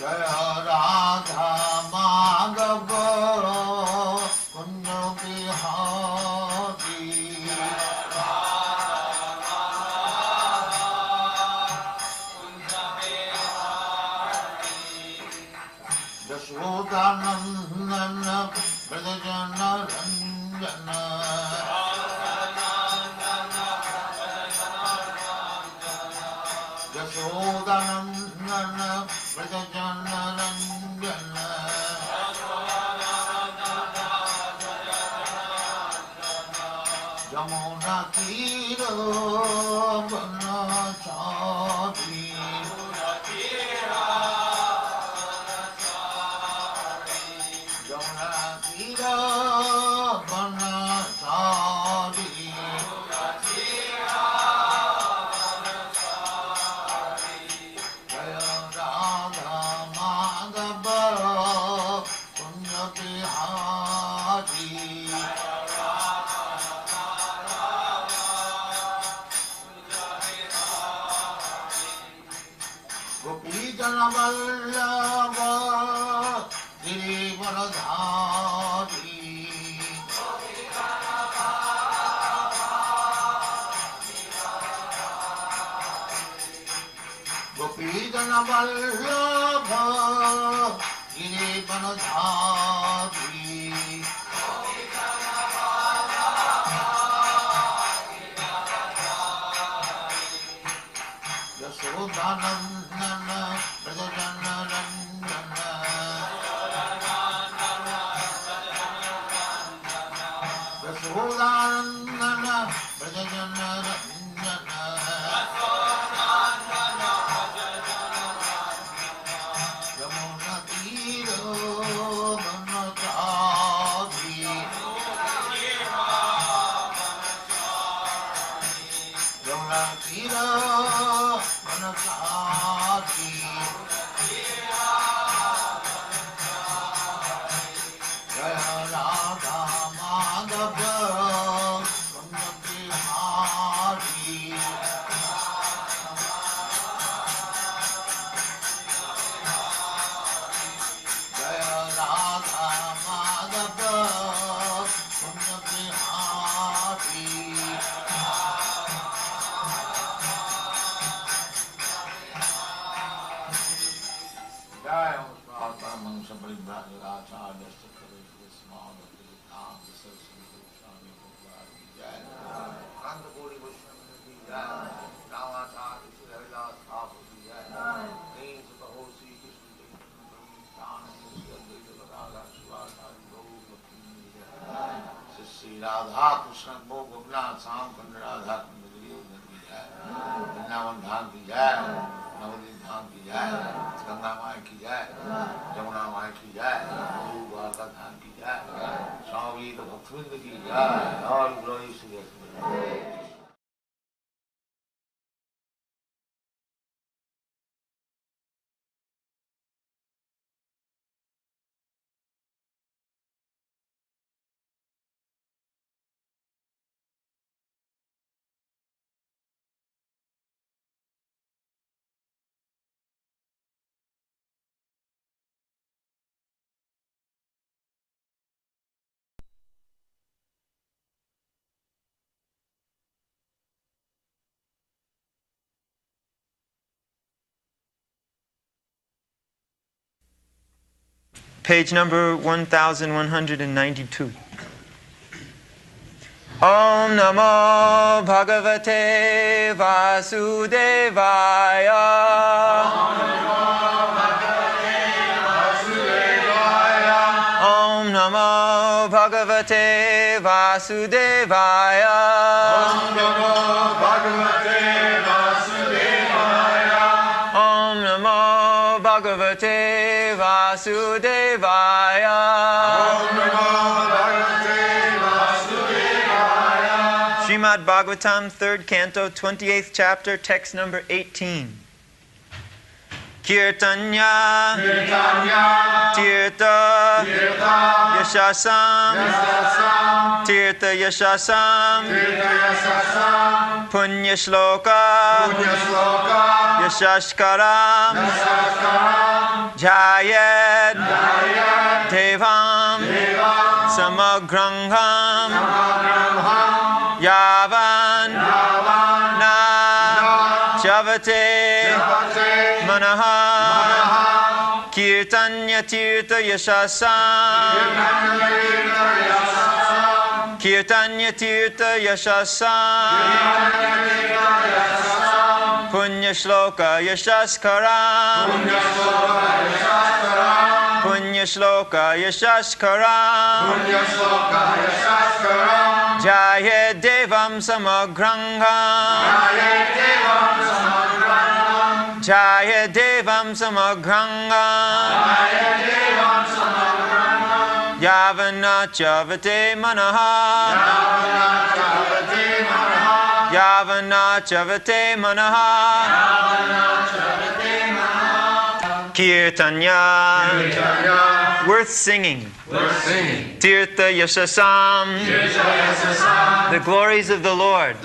Jaya Radha Madhava Kunja Bihari Jashodanandana Brajajana Ranjana Jashodanandana Brajajana Ranjana Jamuna Tira Banachari Jamuna Tira Banachari Jaya Radha Madhava Kunja Bihari Gopi Jana Vallabha Girivaradhari Gopi Jana Vallabha Girivaradhari Yashodanandana Brajajana Ranjana Yashodanandana Brajajana Ranjana Yamuna Tira Banachari Yamuna Tira Banachari Jaya Radha Madhava Kunja Bihari Jaya Radha Madhava Kunja Bihari Jaya Bhagavatam Mansa Paribhajagacharya Sakharishya Srimad Bhaktivedanta Swami Prabhupad ki jai Kandapuri Vaishnava ki jai Ramacharya Sri Haridas Thakur ki jai Names of the whole Sri Krishna Sri Radha Krishna Bhog Gopinath Sam Khand Radha Khand ki jai Vrindavan Dham ki jai Navadvip Dham ki jai Ganga Mai ki jai Jamuna Mai ki jai Guru Dwarka Dham ki jai Swami Bhaktivedanta ki jai All glory to the Page number 1192. Om Namo Bhagavate Vasudevaya. Om Namo Bhagavate Vasudevaya. Om Namo Bhagavate Vasudevaya. Om Namo Bhagavate Vasudevaya. Om Namo Bhagavate Vasudevaya. Srimad Bhagvatam, 3rd Canto, 28th Chapter, text number 18. Kirtanya, Tirtha, Yashasam, Tirtha Yashasam, Punya Shloka, Yashashkaram, Jayad Devam Samagrangham Yavan Na Javate Manaha Kirtanya Tirtha Yashasam Kirtanya Tirtha Yashasam Punya Shloka Yashaskaram Punya Shloka Yashaskaram Jaya Devam Samagrangam Jaya Devam Samagrangam Yavana Chavate Manaha Yavana Chavate Manaha Kirtanya worth singing Tirtha Yashasam the glories of the Lord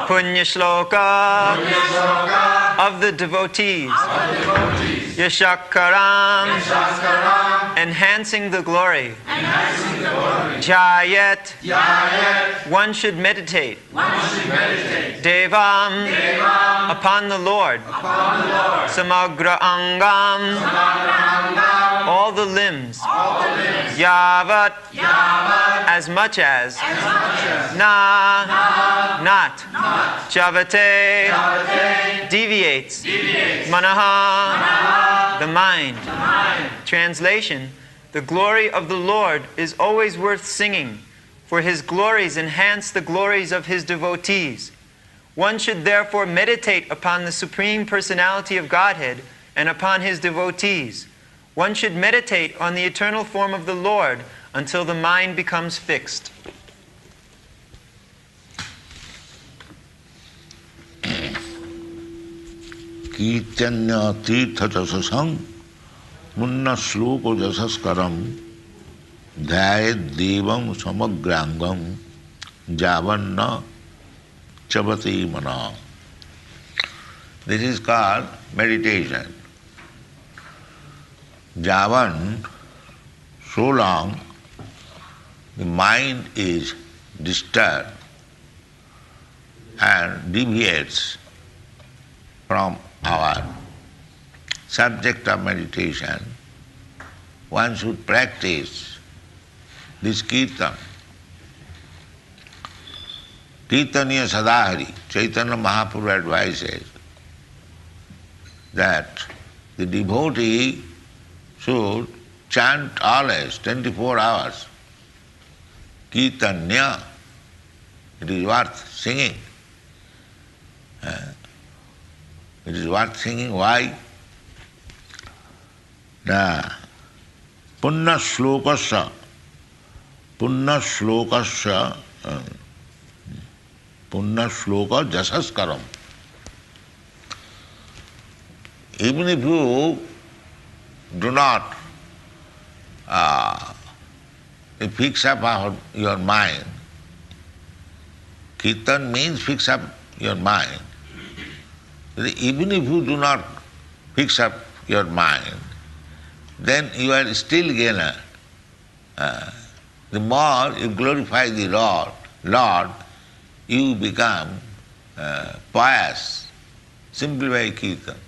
Punya Shloka of the devotees Yashakaram enhancing the glory Jayat one should meditate Devam upon the Lord Samagra Angam all the limbs Yavat as much as Na not Javate deviates Manaha the mind. Translation: the glory of the Lord is always worth singing, for His glories enhance the glories of His devotees. One should therefore meditate upon the Supreme Personality of Godhead and upon His devotees. One should meditate on the eternal form of the Lord until the mind becomes fixed. Kirtanya tirtha jasasam munna shloka jasaskaram dhyayat devam samagrangam javanna chavati mana. This is called meditation. Javan, so long the mind is disturbed and deviates from our subject of meditation, one should practice this kirtan. Kirtaniya Sadahari, Chaitanya Mahaprabhu advises that the devotee should chant always, 24 hours. Kirtanya, it is worth singing. It is worth singing. Why? Punna shlokasya punna shloka jasaskaram. Even if you do not fix up your mind, kirtan means fix up your mind. Even if you do not fix up your mind, then you are still gainer. The more you glorify the Lord, you become pious simply by kirtan.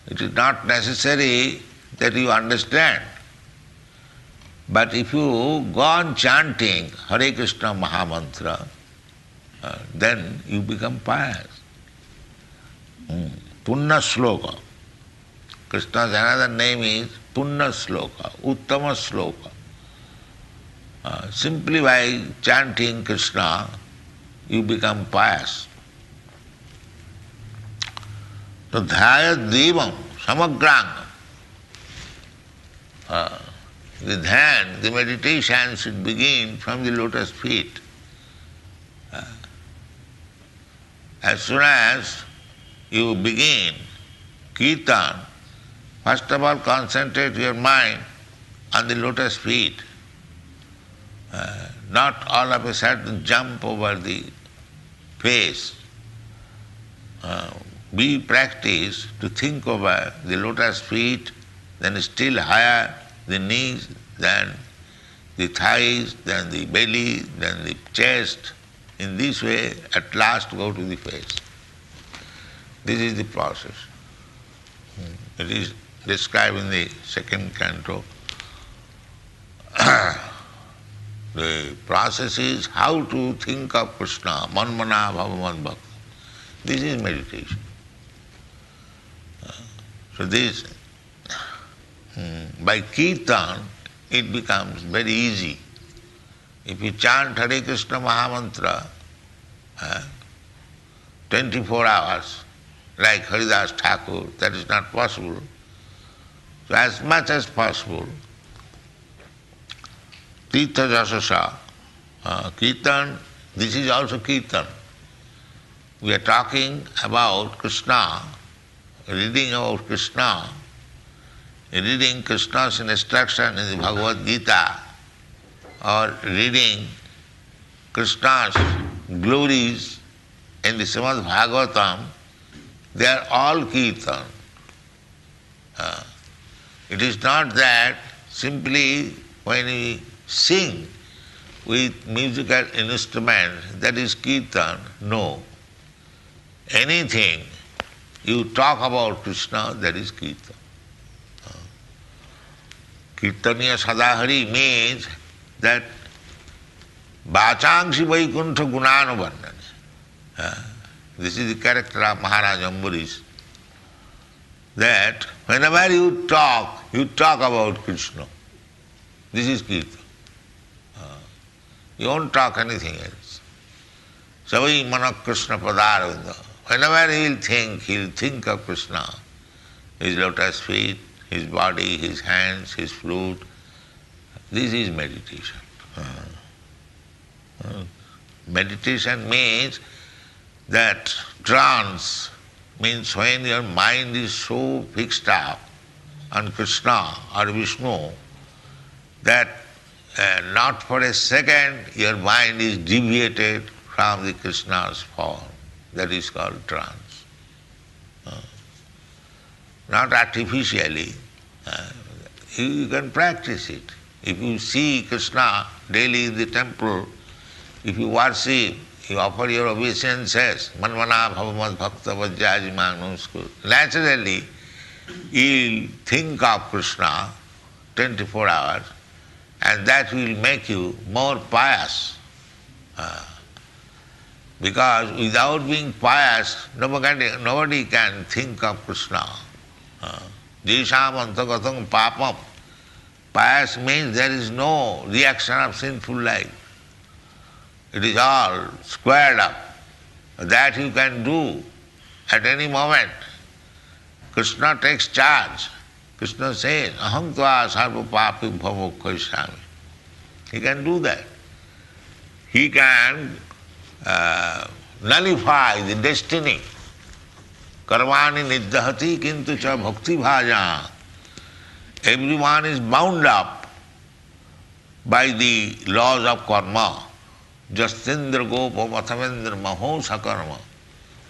It is not necessary that you understand. But if you go on chanting Hare Krishna Mahamantra, then you become pious. Punna Shloka. Krishna's another name is Punna Shloka, Uttama Shloka. Simply by chanting Krishna, you become pious. So Dhyayat Devam Samagranga. The dhyan, the meditation should begin from the lotus feet. As soon as you begin kirtan, first of all concentrate your mind on the lotus feet. Not all of a sudden jump over the face. we practice to think over the lotus feet, then still higher the knees, then the thighs, then the belly, then the chest. In this way, at last go to the face. This is the process. It is described in the second canto. The process is how to think of Krishna, manmana bhavaman bhakta. This is meditation. So this, by kirtan, it becomes very easy. If you chant Hare Krishna Mahamantra 24 hours, like Haridas Thakur, that is not possible. So as much as possible, Tirtha Jasasa, Kirtan, this is also Kirtan. We are talking about Krishna, reading about Krishna, reading Krishna's instruction in the Bhagavad Gita, or reading Krishna's glories in the Srimad Bhagvatam, they are all Kirtan. It is not that simply when we sing with musical instrument, that is Kirtan. No. Anything you talk about Krishna, that is Kirtan. Kirtaniya Sadahari means that Vachangsi Vaikuntha Gunanuvardhana. This is the character of Maharaj Ambarish. That whenever you talk about Krishna. This is Kirtan. You won't talk anything else. Savai Mana Krishna Padaravinda. Whenever he'll think of Krishna, his lotus feet, his body, his hands, his flute. This is meditation. Meditation means that trance, means when your mind is so fixed up on Krishna or Vishnu that not for a second your mind is deviated from the Krishna's form. That is called trance. Not artificially. You can practice it. If you see Krishna daily in the temple, if you worship, you offer your obeisances, manmana bhavamad bhakta vajjajiman namaskar. Naturally, you'll think of Krishna 24 hours, and that will make you more pious. Because without being pious, nobody can think of Krishna. Jesham antagatam papam. Pious means there is no reaction of sinful life. It is all squared up. That you can do at any moment. Krishna takes charge. Krishna says, aham tva sarva papi bhavokkaisami. He can do that. He can nullify the destiny. Karmani niddhati kintu cha bhakti bhaja. Everyone is bound up by the laws of karma. Jastindra gopa mathavendra maho sakarma.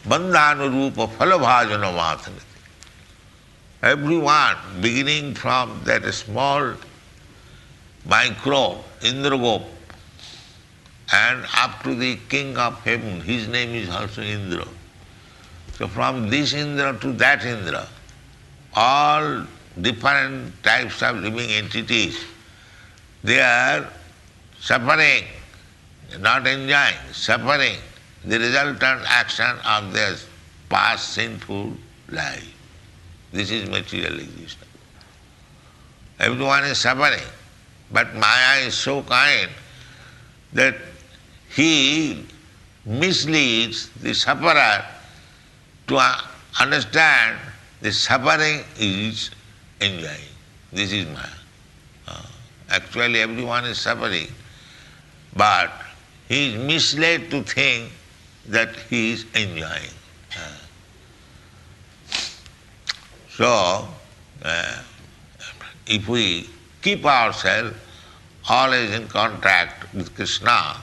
Bandhanu rupa phalabhajana mathanati. Everyone, beginning from that small microbe, Indra, and up to the king of heaven, his name is also Indra. So from this Indra to that Indra, all different types of living entities, they are suffering, not enjoying, suffering the resultant action of their past sinful life. This is material existence. Everyone is suffering, but Maya is so kind that he misleads the sufferer to understand the suffering is enjoying. This is Maya. Actually everyone is suffering, but he is misled to think that he is enjoying. So, if we keep ourselves always in contact with Krishna,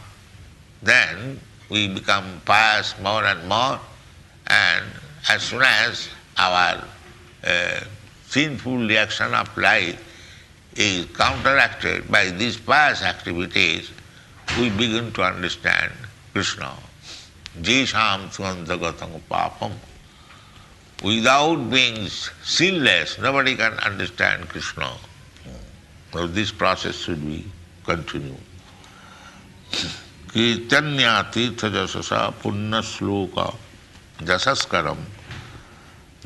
then we become pious more and more, and as soon as our sinful reaction of life is counteracted by these pious activities, we begin to understand Krishna. Jesham svantagatam papam. Without being sinless, nobody can understand Krishna. So this process should be continued. Kirtanya tirtha jasasa punna sloka jasaskaram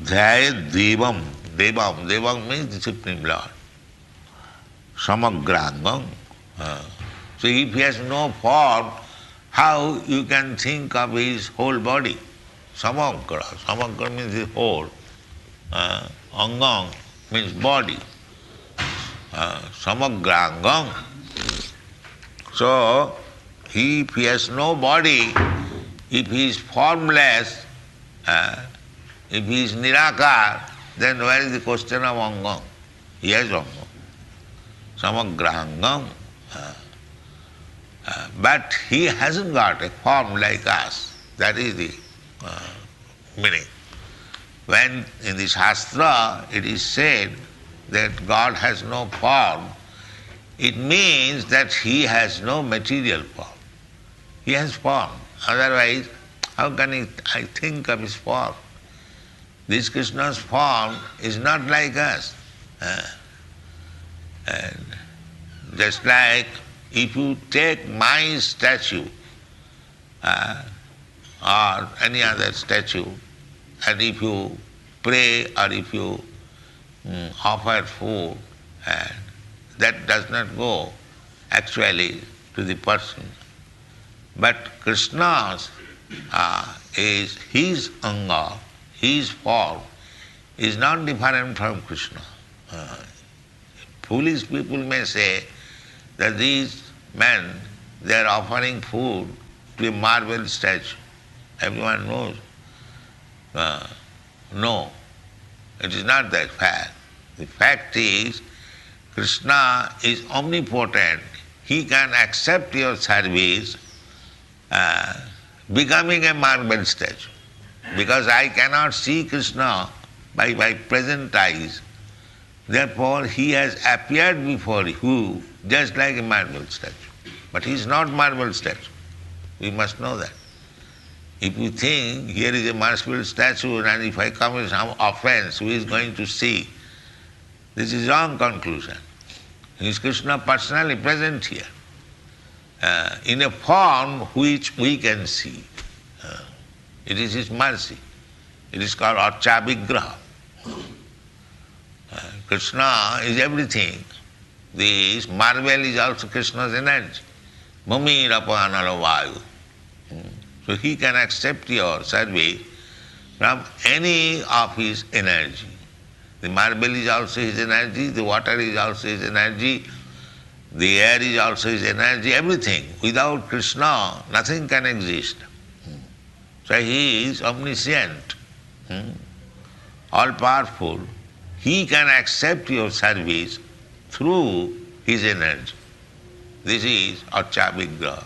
dhyayat devam. Devam means the Supreme Lord. Samagrangam. So if he has no form, how you can think of his whole body? Samagra. Samagra means the whole. Angang means body. Samagrangam. So, if he has no body, if he is formless, if he is nirakar, then where is the question of angam? He has angam. Samagrangam. But he hasn't got a form like us. That is the meaning. When in the Shastra it is said that God has no form, it means that he has no material form. He has form. Otherwise, how can I think of his form? This Krishna's form is not like us. And just like if you take my statue or any other statue, and if you pray or if you offer food, that does not go actually to the person. But Krishna's is his anga, his form is not different from Krishna. Foolish people may say that these men, they are offering food to a marble statue. Everyone knows. No, it is not that fact. The fact is, Krishna is omnipotent. He can accept your service becoming a marble statue. Because I cannot see Krishna by my present eyes. Therefore, he has appeared before you just like a marble statue. But he is not marble statue. We must know that. If you think here is a marble statue and if I commit some offense, who is going to see? This is wrong conclusion. Is Krishna personally present here in a form which we can see. It is his mercy. It is called Archa Vigraha. Krishna is everything. This marble is also Krishna's energy. Mamirapana vayu. So he can accept your service from any of his energy. The marble is also his energy, the water is also his energy, the air is also his energy, everything. Without Krishna, nothing can exist. So he is omniscient, all-powerful. He can accept your service through his energy. This is Archa Vigraha.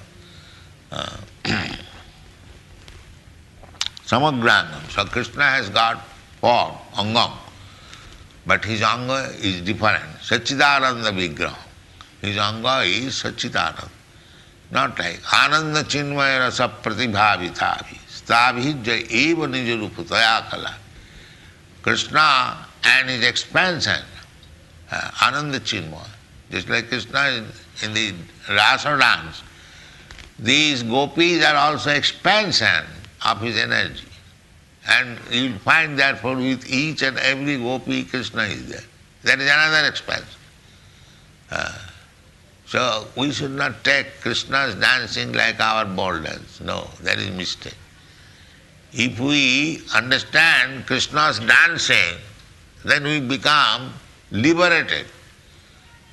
Samagrangam. So Krishna has got form, angam, but his anga is different. Sachidananda Vigraha. His anga is Sachidananda. Not like Ananda Chinmaya Rasa Pratibhavithavi. Stabhijya eva nijarupataya kala. Krishna and his expansion, Ananda Chinmaya. Just like Krishna in the Rasa dance, these gopis are also expansion of his energy. And you will find therefore with each and every gopi, Krishna is there. That is another expansion. So we should not take Krishna's dancing like our ball dance. No, that is mistake. If we understand Krishna's dancing, then we become liberated.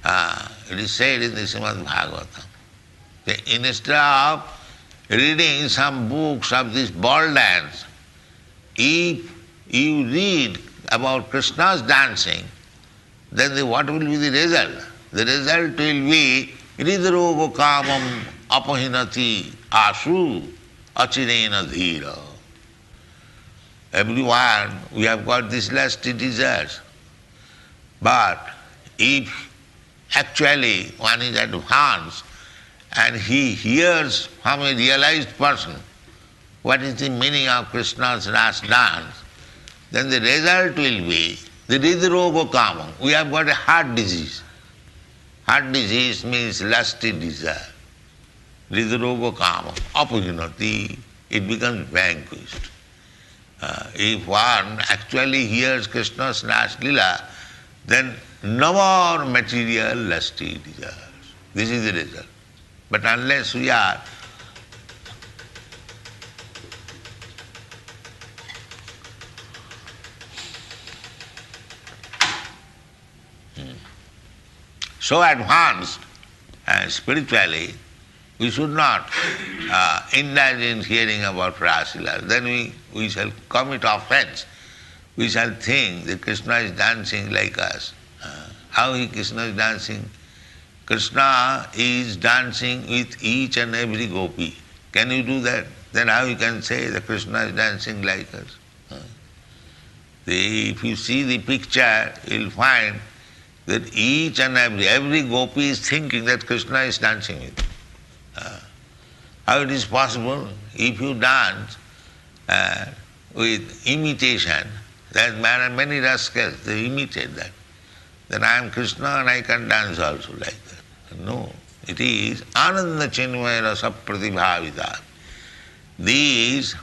It is said in the Srimad Bhagvatam that instead of reading some books of this ball dance, if you read about Krishna's dancing, then what will be the result? The result will be Hridrogo kamam apahinati asu achirena dhira. everyone, we have got these lusty desires. But if actually one is advanced and he hears from a realized person what is the meaning of Krishna's last dance, then the result will be the hridroga kamam. We have got a heart disease. Heart disease means lusty desire. Hridroga kamam, apujnati, it becomes vanquished. If one actually hears Krishna's last lila, then no more material lusty desires. This is the result. But unless we are so advanced spiritually, we should not indulge in hearing about Rasila. Then we shall commit offense. We shall think that Krishna is dancing like us. How Krishna is dancing? Krishna is dancing with each and every gopi. Can you do that? Then how you can say that Krishna is dancing like us? If you see the picture, you will find that each and every gopi is thinking that Krishna is dancing with them. How it is possible? If you dance with imitation, there are many rascals, they imitate that. Then I am Krishna and I can dance also like that. No, it is Ananda Chinmaya Rasa Pratibhavita. These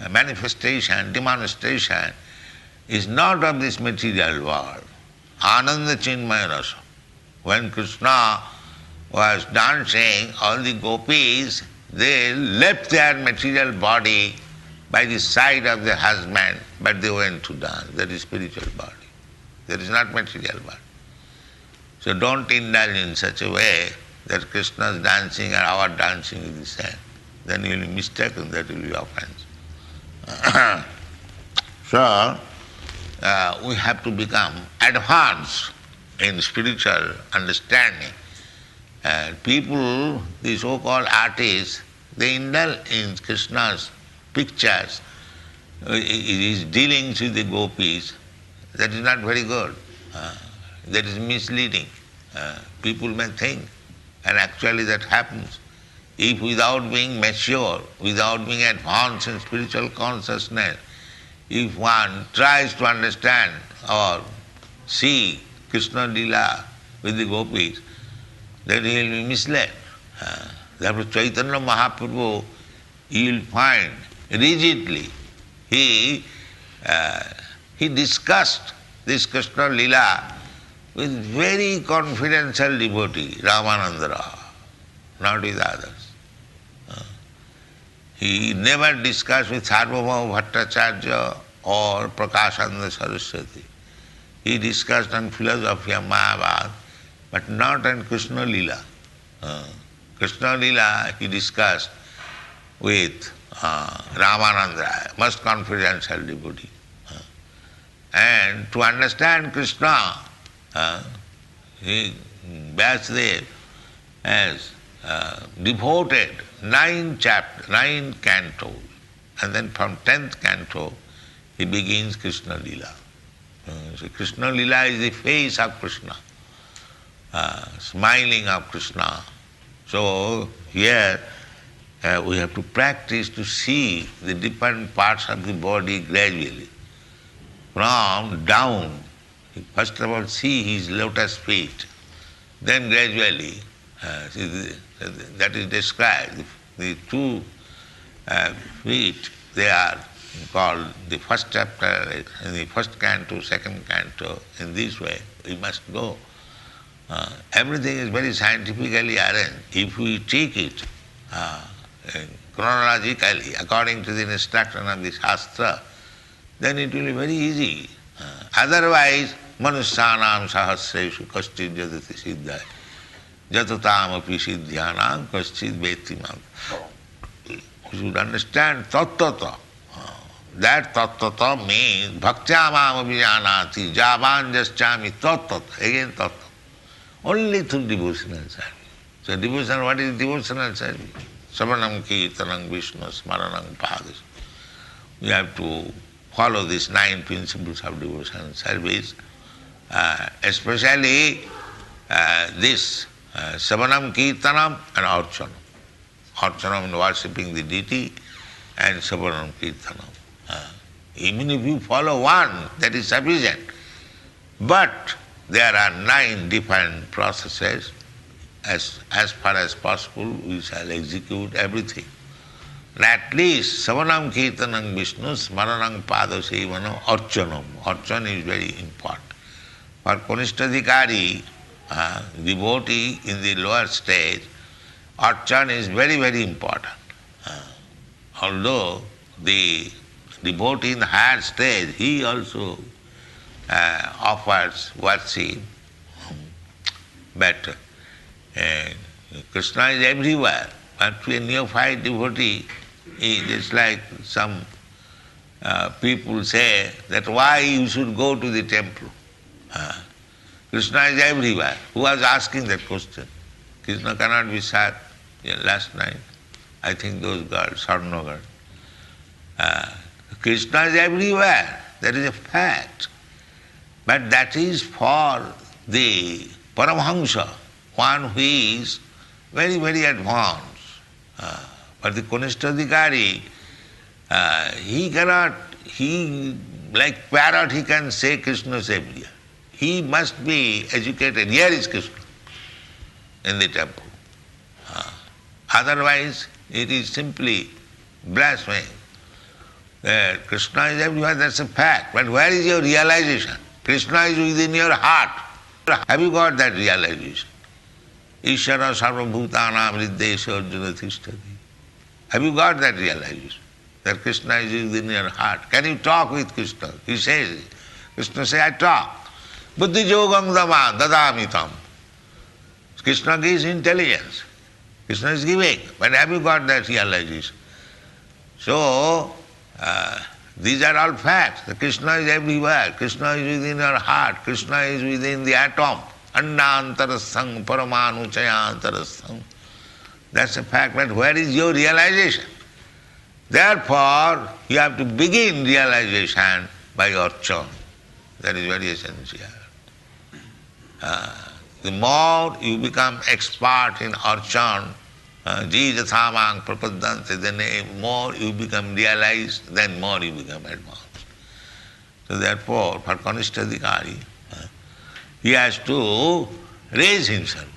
manifestation, demonstration is not of this material world. Ananda Chinmaya Rasa. When Krishna was dancing, all the gopis, they left their material body by the side of the husband, but they went to dance. That is spiritual body. That is not material body. So don't indulge in such a way that Krishna's dancing and our dancing is the same. Then you will be mistaken, that will be offense. So, we have to become advanced in spiritual understanding. People, the so-called artists, they indulge in Krishna's pictures, his dealings with the gopis. That is not very good. That is misleading. People may think, and actually that happens. If without being mature, without being advanced in spiritual consciousness, if one tries to understand or see Krishna Lila with the gopis, then he will be misled. Therefore Chaitanya Mahaprabhu, you will find rigidly, he discussed this Krishna Lila with very confidential devotee, Ramanandara, not with others. He never discussed with Sarvabhauma Bhattacharya or Prakashananda Saraswati. He discussed on philosophy of Mahabharata, but not on Krishna Lila. Krishna Lila he discussed with Ramananda, most confidential devotee. And to understand Krishna, Vyasadeva has devoted 9 cantos, and then from 10th canto he begins Krishna Lila. So Krishna Lila is the face of Krishna, smiling of Krishna. So here we have to practice to see the different parts of the body gradually. From down, first of all see his lotus feet, then gradually, that is described, the 2 feet, they are called the first chapter, in the first canto, second canto, in this way we must go. Everything is very scientifically arranged. If we take it chronologically, according to the instruction of the Shastra, then it will be very easy. Otherwise, manusyanam sahasreshu kaschid jadati siddhaya jatatam api siddhyanam kaschid vetimam. You should understand tattata. That tattata means bhaktyamam abhijanati javan jaschami tattata. Again tattata. Only through devotional service. So devotional, what is devotional service? Savanam kirtanam Vishnu smaranam padas. you have to follow these 9 principles of devotion service, especially this Savanam, Kirtanam and Archanam. Archanam is worshipping the deity and Savanam, Kirtanam. Even if you follow one, that is sufficient. But there are 9 different processes. As far as possible, we shall execute everything. And at least Savanam, Kirtanam, Vishnu, Smaranam, Padasevanam, Archanam. Archan is very important. For Kanishtadhikari, devotee in the lower stage, Archan is very, very important. Although the devotee in the higher stage, he also offers worship, but Krishna is everywhere. But to a neophyte devotee, it is like some people say that why you should go to the temple. Krishna is everywhere. Who was asking that question? Krishna cannot be sat. Last night, I think those girls, Sarnagar. Krishna is everywhere. That is a fact. But that is for the Paramahamsa, one who is very, very advanced. But the Kanishtadhikari, he like parrot, he can say Krishna is everywhere. He must be educated. Here is Krishna in the temple. Otherwise, it is simply blasphemy. Krishna is everywhere, that's a fact. But where is your realization? Krishna is within your heart. Have you got that realization? Ishara sarvabhutanam riddesha arjuna tishtati. Have you got that realization? That Krishna is within your heart. Can you talk with Krishna? He says, Krishna says, I talk. Buddhi yogam dama dadamitam. Krishna gives intelligence. Krishna is giving. But have you got that realization? So, these are all facts. The Krishna is everywhere. Krishna is within your heart. Krishna is within the atom. Annantarastham paramanuchayantarastham. That's a fact. But where is your realization? Therefore, you have to begin realization by Archan. That is very essential. The more you become expert in Archan, Jijathamang prapadante, then more you become realized, then more you become advanced. So therefore, for Kanishtadhikari, he has to raise himself.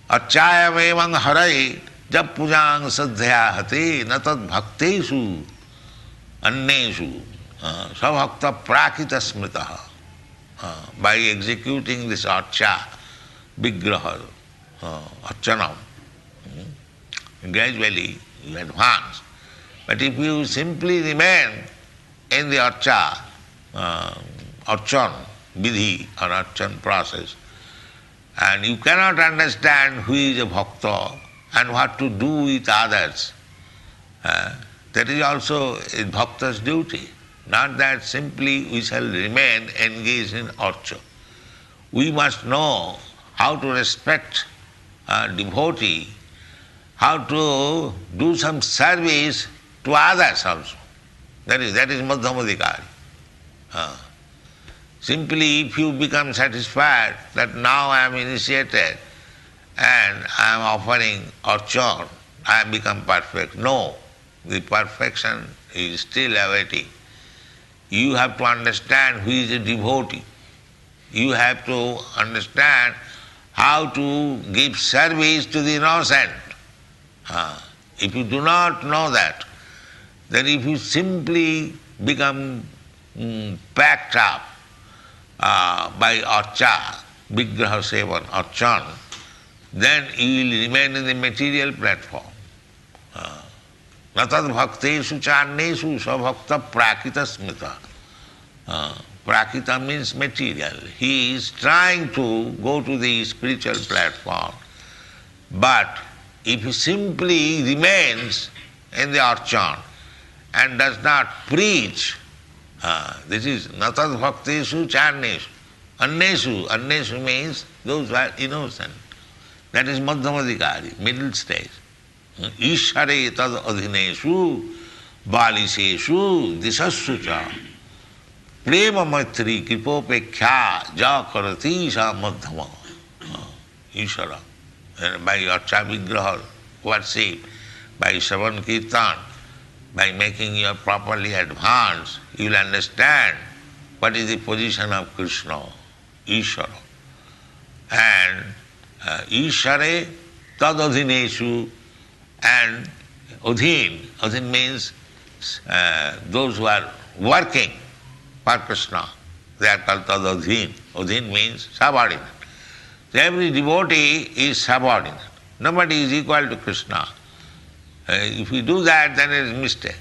Achayam evang harai jab pujang sadhyahati natad bhaktesu annesu sabhakta prakita smritaha. By executing this archa, vigraha, archanam, gradually you advance. But if you simply remain in the archa, archan vidhi or archan process, and you cannot understand who is a bhakta and what to do with others, that is also a bhakta's duty. Not that simply we shall remain engaged in archa. We must know how to respect a devotee, how to do some service to others also. That is Madhyamadhikari. Simply if you become satisfied that now I am initiated and I am offering archan, I have become perfect. No, the perfection is still awaiting. You have to understand who is a devotee. You have to understand how to give service to the innocent. If you do not know that, then if you simply become packed up by archa, vigraha sevan, archan, then you will remain in the material platform. Natad bhaktesu charnesu sabhakta prakita smita. Prakita means material. He is trying to go to the spiritual platform. But if he simply remains in the archan and does not preach, this is natad bhaktesu charnesu. Annesu means those who are innocent. That is Madhyamadhikari, middle stage. Ishare tad adhinesu Baliseshu disasucha prema maitri kripopekkha ja karati sa madhyama. Ishara. And by Archa Vigraha worship, by Shravan Kirtan, by making your properly advanced, you will understand what is the position of Krishna, Ishara. And Ishare tadadhineshu, and Adhin means those who are working for Krishna, they are called tadadhin. Adhin means subordinate. So every devotee is subordinate. Nobody is equal to Krishna. If we do that, then it is a mistake.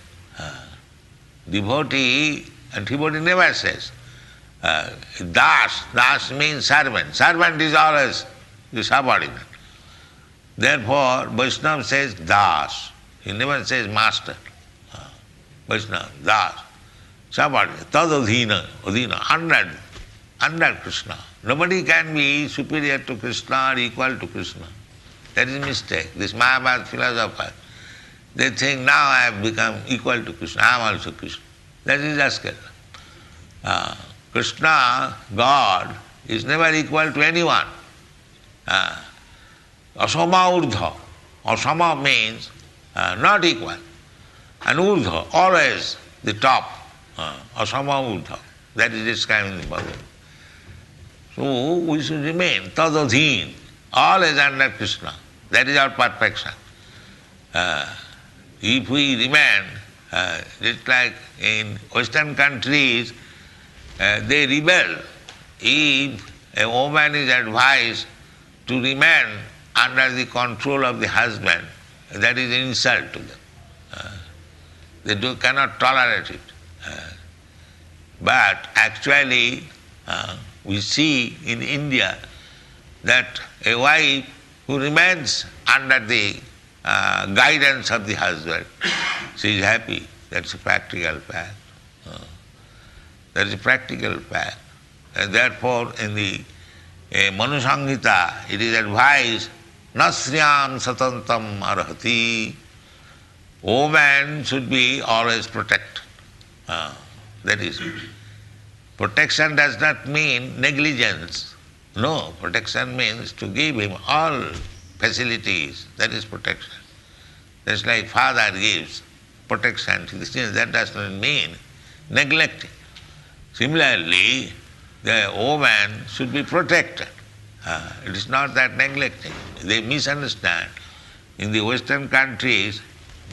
Devotee never says. Das means servant. Servant is always the subordinate. Therefore, Vaishnava says das. He never says master. Vaishnava, das. Subordinate. Tadadhina, under Krishna. Nobody can be superior to Krishna or equal to Krishna. That is a mistake. This Mayavad philosopher, they think now I have become equal to Krishna, I am also Krishna. That is rascal. Krishna, God, is never equal to anyone. Asama urdha. Asama means not equal. And urdha, always the top. Asama urdha. That is described in the Bhagavatam. So we should remain tadadhin, always under Krishna. That is our perfection. If we remain, just like in Western countries, they rebel. If a woman is advised to remain under the control of the husband, that is an insult to them. They cannot tolerate it. But actually, we see in India that a wife who remains under the guidance of the husband, she is happy. That's a practical fact. That is a practical fact. And therefore, in the Manu Samhita, it is advised, Nasriyam satantam arhati. Woman should be always protected. That is, protection does not mean negligence. No, protection means to give him all facilities. That is protection. Just like father gives protection to the children, that does not mean neglecting. Similarly, the woman should be protected. It is not that neglecting. They misunderstand. In the Western countries,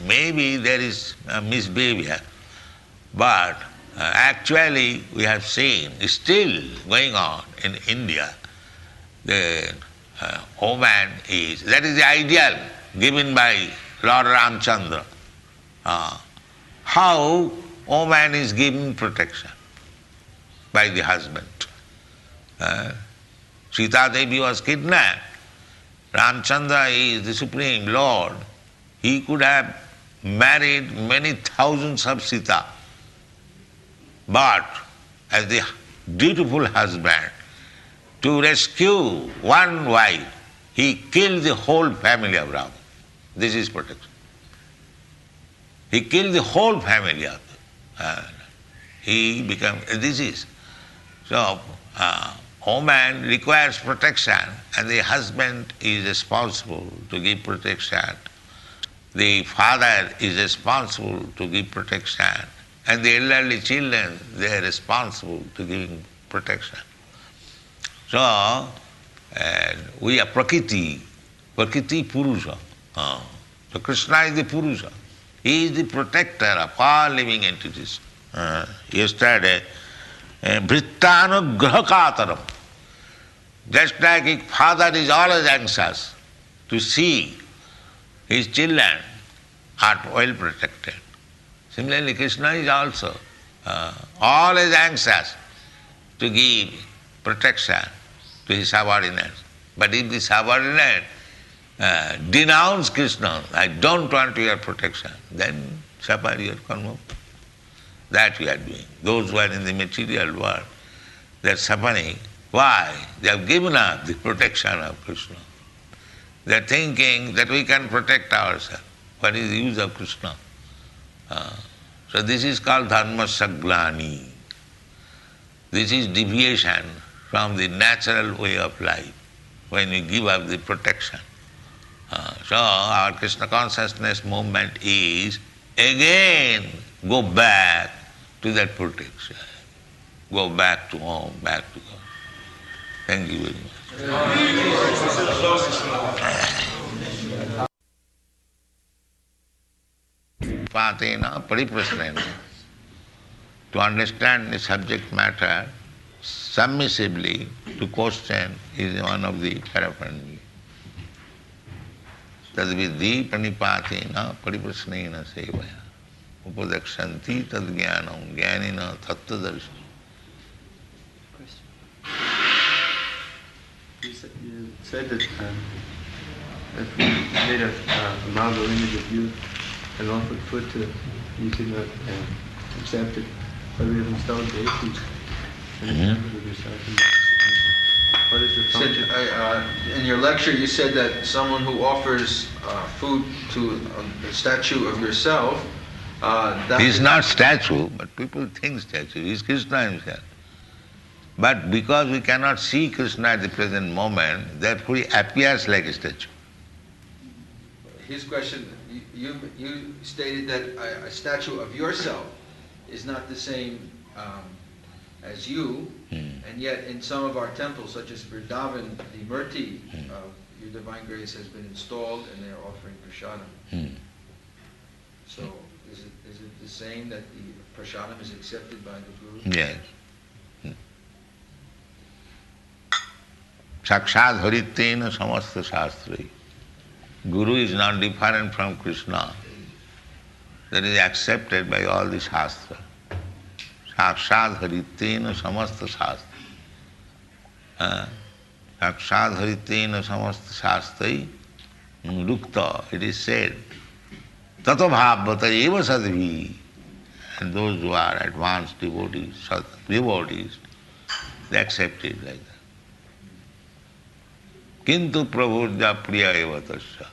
maybe there is a misbehavior, but actually we have seen, still going on in India, the woman is, that is the ideal given by Lord Ramchandra. How woman is given protection by the husband. Sita Devi was kidnapped. Ramchandra is the Supreme Lord. He could have married many thousands of Sita. But as the dutiful husband, to rescue one wife, he killed the whole family of Rama. This is protection. He killed the whole family of them. He became, this is. So, woman requires protection and the husband is responsible to give protection. The father is responsible to give protection. And the elderly children, they are responsible to giving protection. So, we are Prakriti Purusha. So Krishna is the Purusha. He is the protector of all living entities. Yesterday, Vrittanugrahakataram. Just like a father is always anxious to see his children are well protected. Similarly, Krishna is also always anxious to give protection to his subordinates. But if the subordinate denounce Krishna, I don't want your protection, then suffer your karma. That we are doing. Those who are in the material world, they are suffering. Why? They have given up the protection of Krishna. They are thinking that we can protect ourselves. What is the use of Krishna? So this is called dharma saglani. This is deviation from the natural way of life when we give up the protection. So our Krishna consciousness movement is again go back to that protection. Go back to home, back to God. Thank you very much. Patena pariprasnena. To understand the subject matter submissively to question is one of the paraphernalia. Tadvidhi pranipatena pariprasnena sevaya. Upadakshanti tad jnanam jnanina tattva darsana. You said that if we made a marble image of you and offered food to it, you could not accept it. But we have installed deities and examples of yourself. What is the function? In your lecture, you said that someone who offers food to a statue of yourself, He's not statue, but people think statue. He's Krishna himself. But because we cannot see Krishna at the present moment, therefore he appears like a statue. His question, you stated that a statue of yourself is not the same as you, and yet in some of our temples, such as Vrindavan, the Murti of your Divine Grace has been installed and they are offering prasadam. So is it the same that the prasadam is accepted by the Guru? Yes. Sakshat haritena samasta shastri. Guru is not different from Krishna. That is accepted by all the shastra. Sakshat haritena samasta shastra. Sakshat haritena samasta shastrai rukta. It is said, tato bhavata eva sadvi. And those who are advanced devotees, they accept it like that. Kintu prabhurja priya eva tasya.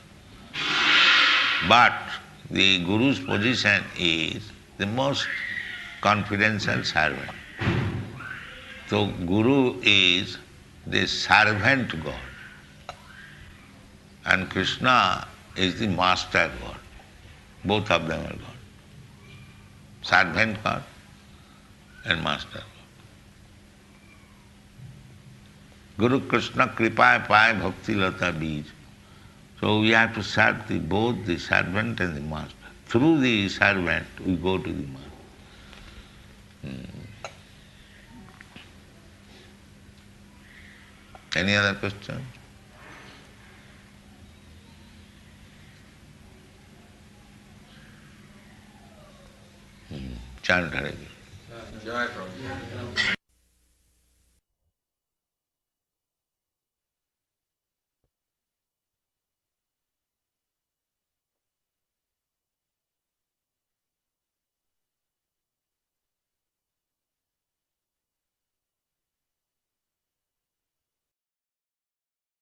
But the Guru's position is the most confidential servant. So Guru is the servant God. And Krishna is the master God. Both of them are God. Servant God and master God. Guru Krishna Kripaya Paya Bhakti Lata Bij. So we have to serve both the servant and the master. Through the servant we go to the master. Any other question? Chant Hare Krishna. Jai Prabhupada.